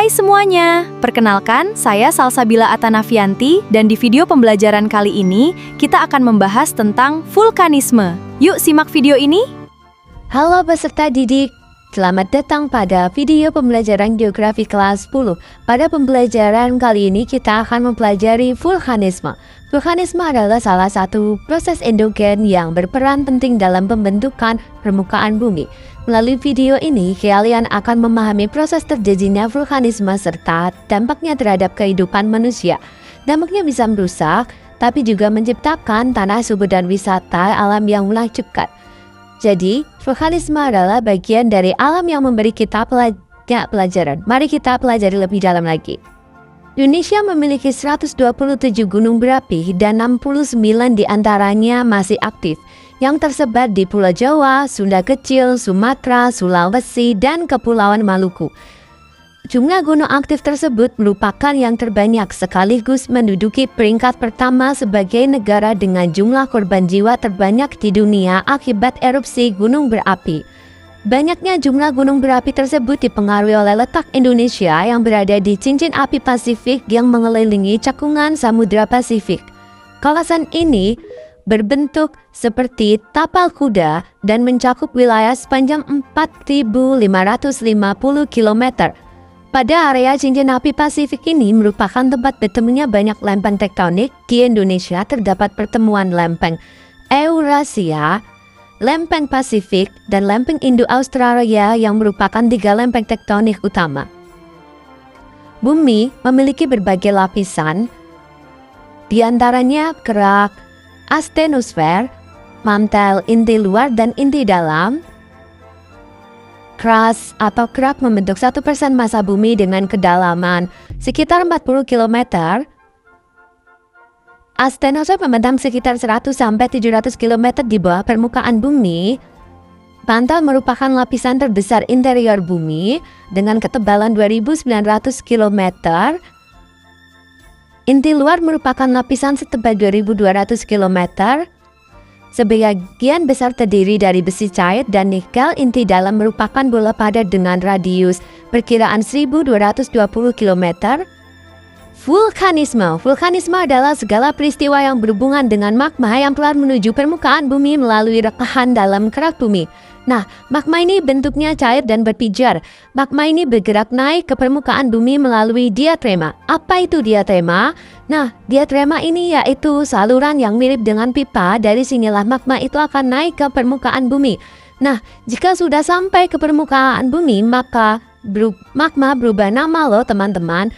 Hai semuanya, perkenalkan saya Salsabila Atanavianti dan di video pembelajaran kali ini kita akan membahas tentang vulkanisme. Yuk simak video ini. Halo peserta didik, selamat datang pada video pembelajaran geografi kelas 10. Pada pembelajaran kali ini kita akan mempelajari vulkanisme. Vulkanisme adalah salah satu proses endogen yang berperan penting dalam pembentukan permukaan bumi. Melalui video ini, kalian akan memahami proses terjadinya vulkanisme serta dampaknya terhadap kehidupan manusia. Dampaknya bisa merusak, tapi juga menciptakan tanah subur dan wisata alam yang menakjubkan. Jadi, vulkanisme adalah bagian dari alam yang memberi kita pelajaran. Mari kita pelajari lebih dalam lagi. Indonesia memiliki 127 gunung berapi dan 69 diantaranya masih aktif, yang tersebar di Pulau Jawa, Sunda Kecil, Sumatera, Sulawesi, dan Kepulauan Maluku. Jumlah gunung aktif tersebut merupakan yang terbanyak sekaligus menduduki peringkat pertama sebagai negara dengan jumlah korban jiwa terbanyak di dunia akibat erupsi gunung berapi. Banyaknya jumlah gunung berapi tersebut dipengaruhi oleh letak Indonesia yang berada di cincin api Pasifik yang mengelilingi cakungan Samudra Pasifik. Kawasan ini berbentuk seperti tapal kuda dan mencakup wilayah sepanjang 4.550 km. Pada area cincin api Pasifik ini merupakan tempat bertemunya banyak lempeng tektonik. Di Indonesia terdapat pertemuan lempeng Eurasia, lempeng Pasifik, dan lempeng Indo-Australia yang merupakan 3 lempeng tektonik utama. Bumi memiliki berbagai lapisan, di antaranya kerak, astenosfer, mantel inti luar dan inti dalam. Crust atau kerak membentuk 1% massa bumi dengan kedalaman sekitar 40 km. Astenosfer membentang sekitar 100-700 km di bawah permukaan bumi. Mantel merupakan lapisan terbesar interior bumi dengan ketebalan 2.900 km. Inti luar merupakan lapisan setebal 2.200 km. Sebagian besar terdiri dari besi cair dan nikel. Inti dalam merupakan bola padat dengan radius perkiraan 1.220 km. Vulkanisme adalah segala peristiwa yang berhubungan dengan magma yang keluar menuju permukaan bumi melalui rekahan dalam kerak bumi. Nah, magma ini bentuknya cair dan berpijar. Magma ini bergerak naik ke permukaan bumi melalui diatrema. Apa itu diatrema? Nah, diatrema ini yaitu saluran yang mirip dengan pipa. Dari sinilah magma itu akan naik ke permukaan bumi. Nah, jika sudah sampai ke permukaan bumi, maka magma berubah nama loh teman-teman.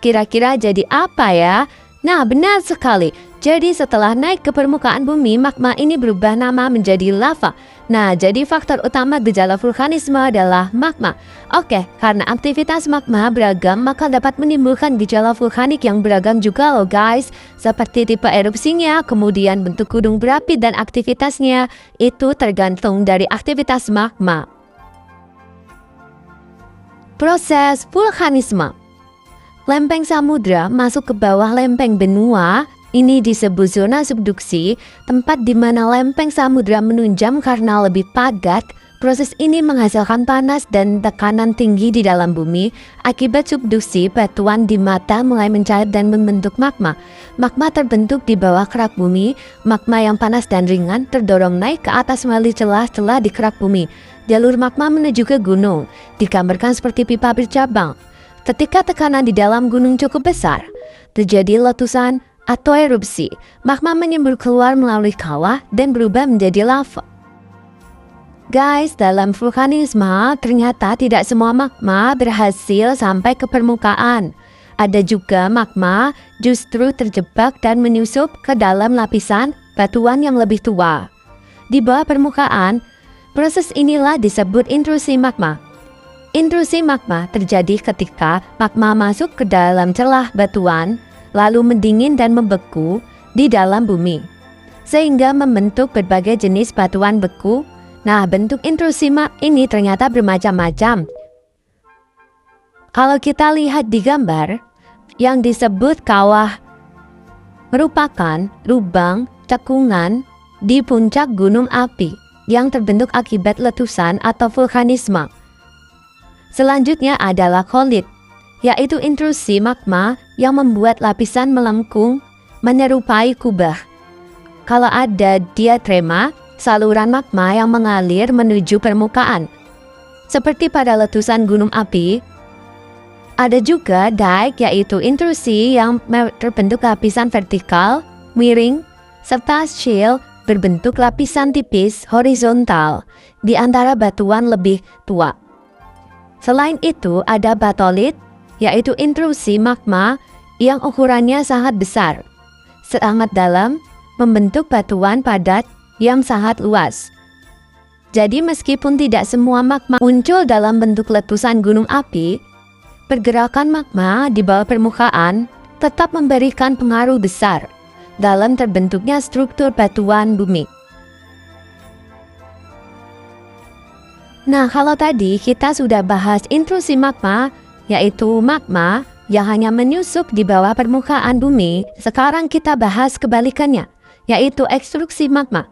Kira-kira jadi apa ya? Nah, benar sekali. Jadi setelah naik ke permukaan bumi, magma ini berubah nama menjadi lava. Nah, jadi faktor utama gejala vulkanisme adalah magma. Oke, karena aktivitas magma beragam, maka dapat menimbulkan gejala vulkanik yang beragam juga loh guys. Seperti tipe erupsinya, kemudian bentuk gunung berapi dan aktivitasnya, itu tergantung dari aktivitas magma. Proses vulkanisme. Lempeng samudra masuk ke bawah lempeng benua. Ini disebut zona subduksi, tempat di mana lempeng samudra menunjam karena lebih padat. Proses ini menghasilkan panas dan tekanan tinggi di dalam bumi. Akibat subduksi, batuan di mata mulai mencair dan membentuk magma. Magma terbentuk di bawah kerak bumi. Magma yang panas dan ringan terdorong naik ke atas melalui celah-celah di kerak bumi. Jalur magma menuju ke gunung, digambarkan seperti pipa bercabang. Ketika tekanan di dalam gunung cukup besar, terjadi letusan atau erupsi. Magma menyembur keluar melalui kawah dan berubah menjadi lava. Guys, dalam vulkanisme ternyata tidak semua magma berhasil sampai ke permukaan. Ada juga magma justru terjebak dan menyusup ke dalam lapisan batuan yang lebih tua. Di bawah permukaan, proses inilah disebut intrusi magma. Intrusi magma terjadi ketika magma masuk ke dalam celah batuan, lalu mendingin dan membeku di dalam bumi, sehingga membentuk berbagai jenis batuan beku. Nah, bentuk intrusi ini ternyata bermacam-macam. Kalau kita lihat di gambar, yang disebut kawah merupakan lubang cekungan di puncak gunung api yang terbentuk akibat letusan atau vulkanisme. Selanjutnya adalah kolit. yaitu intrusi magma yang membuat lapisan melengkung menyerupai kubah. Kalau ada diatrema, saluran magma yang mengalir menuju permukaan. Seperti pada letusan gunung api, ada juga dike, yaitu intrusi yang terbentuk lapisan vertikal, miring, serta shield berbentuk lapisan tipis horizontal di antara batuan lebih tua. Selain itu, ada batolit, yaitu intrusi magma yang ukurannya sangat besar, sangat dalam, membentuk batuan padat yang sangat luas. Jadi meskipun tidak semua magma muncul dalam bentuk letusan gunung api, pergerakan magma di bawah permukaan tetap memberikan pengaruh besar dalam terbentuknya struktur batuan bumi. Nah, kalau tadi kita sudah bahas intrusi magma, yaitu magma yang hanya menyusup di bawah permukaan bumi, sekarang kita bahas kebalikannya, yaitu ekstruksi magma.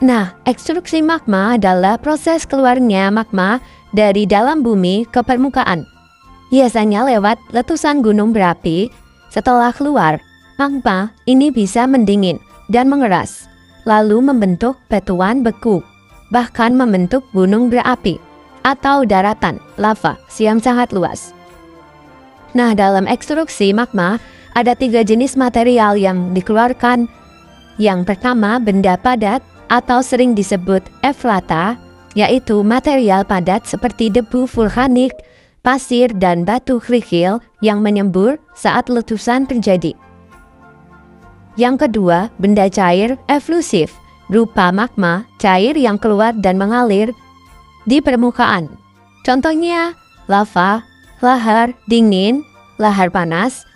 Nah, ekstruksi magma adalah proses keluarnya magma dari dalam bumi ke permukaan. Biasanya lewat letusan gunung berapi. Setelah keluar, magma ini bisa mendingin dan mengeras, lalu membentuk batuan beku, bahkan membentuk gunung berapi atau daratan lava yang sangat luas. Nah, dalam ekstruksi magma ada 3 jenis material yang dikeluarkan. Yang pertama, benda padat atau sering disebut eflata, yaitu material padat seperti debu vulkanik, pasir, dan batu kerikil yang menyembur saat letusan terjadi. Yang kedua, benda cair eflusif, berupa magma cair yang keluar dan mengalir di permukaan. Contohnya, lava, lahar dingin, lahar panas.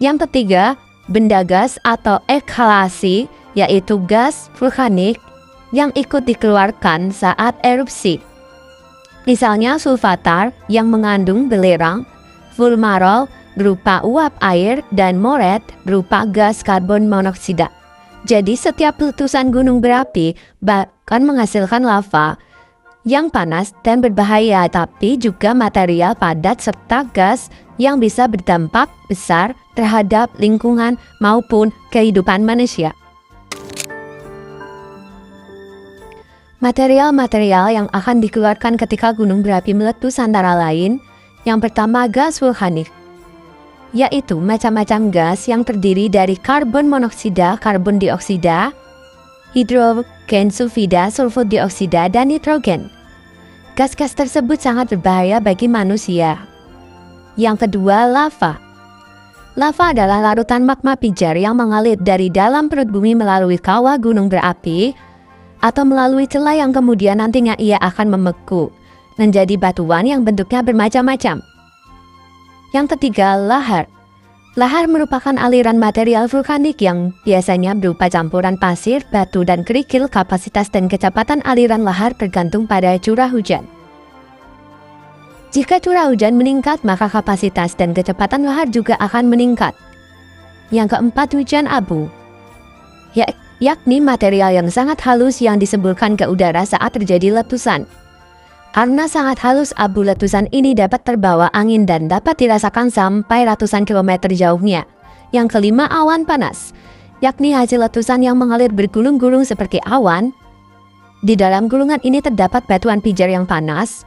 Yang ketiga, benda gas atau ekshalasi, yaitu gas vulkanik yang ikut dikeluarkan saat erupsi. Misalnya sulfatar yang mengandung belerang, fulmarol berupa uap air, dan moret berupa gas karbon monoksida. Jadi setiap letusan gunung berapi bahkan menghasilkan lava yang panas dan berbahaya, tapi juga material padat serta gas yang bisa berdampak besar terhadap lingkungan maupun kehidupan manusia. Material-material yang akan dikeluarkan ketika gunung berapi meletus antara lain, yang pertama gas vulkanik, yaitu macam-macam gas yang terdiri dari karbon monoksida, karbon dioksida, hidrogen sulfida, sulfur dioksida, dan nitrogen. Gas-gas tersebut sangat berbahaya bagi manusia. Yang kedua, lava. Lava adalah larutan magma pijar yang mengalir dari dalam perut bumi melalui kawah gunung berapi, atau melalui celah yang kemudian nantinya ia akan membeku menjadi batuan yang bentuknya bermacam-macam. Yang ketiga, lahar. Lahar merupakan aliran material vulkanik yang biasanya berupa campuran pasir, batu, dan kerikil. Kapasitas dan kecepatan aliran lahar tergantung pada curah hujan. Jika curah hujan meningkat, maka kapasitas dan kecepatan lahar juga akan meningkat. Yang keempat, hujan abu, yakni material yang sangat halus yang disemburkan ke udara saat terjadi letusan. Karena sangat halus, abu letusan ini dapat terbawa angin dan dapat dirasakan sampai ratusan kilometer jauhnya. Yang kelima, awan panas, yakni hasil letusan yang mengalir bergulung-gulung seperti awan. Di dalam gulungan ini terdapat batuan pijar yang panas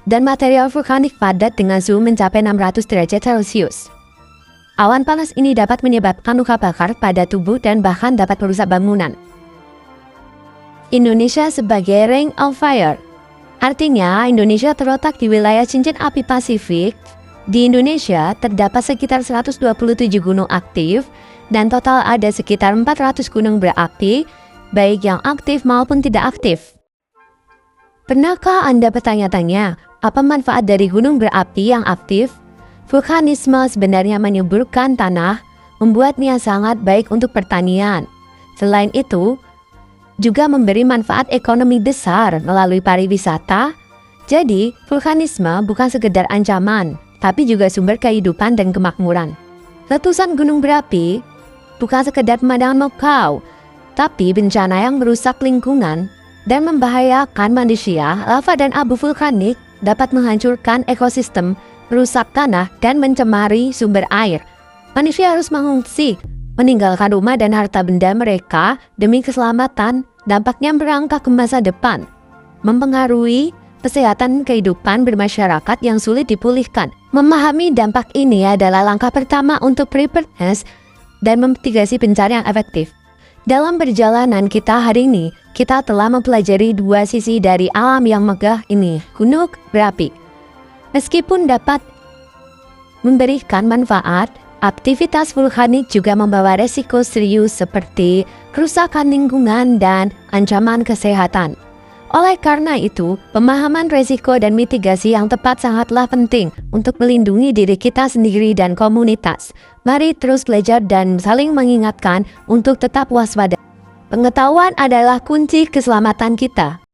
dan material vulkanik padat dengan suhu mencapai 600 derajat Celcius. Awan panas ini dapat menyebabkan luka bakar pada tubuh dan bahkan dapat merusak bangunan. Indonesia sebagai Ring of Fire. Artinya, Indonesia terletak di wilayah cincin api Pasifik. Di Indonesia terdapat sekitar 127 gunung aktif dan total ada sekitar 400 gunung berapi, baik yang aktif maupun tidak aktif. Pernahkah Anda bertanya-tanya, apa manfaat dari gunung berapi yang aktif? Vulkanisme sebenarnya menyuburkan tanah, membuatnya sangat baik untuk pertanian. Selain itu, juga memberi manfaat ekonomi besar melalui pariwisata. Jadi, vulkanisme bukan sekedar ancaman, tapi juga sumber kehidupan dan kemakmuran. Letusan gunung berapi bukan sekedar pemandangan memukau, tapi bencana yang merusak lingkungan dan membahayakan manusia. Lava dan abu vulkanik dapat menghancurkan ekosistem, merusak tanah, dan mencemari sumber air. Manusia harus mengungsi, meninggalkan rumah dan harta benda mereka demi keselamatan. Dampaknya merangkak ke masa depan, mempengaruhi kesehatan kehidupan bermasyarakat yang sulit dipulihkan. Memahami dampak ini adalah langkah pertama untuk preparedness dan memitigasi bencana yang efektif. Dalam perjalanan kita hari ini, kita telah mempelajari dua sisi dari alam yang megah ini, gunung berapi. Meskipun dapat memberikan manfaat, aktivitas vulkanik juga membawa resiko serius seperti kerusakan lingkungan dan ancaman kesehatan. Oleh karena itu, pemahaman resiko dan mitigasi yang tepat sangatlah penting untuk melindungi diri kita sendiri dan komunitas. Mari terus belajar dan saling mengingatkan untuk tetap waspada. Pengetahuan adalah kunci keselamatan kita.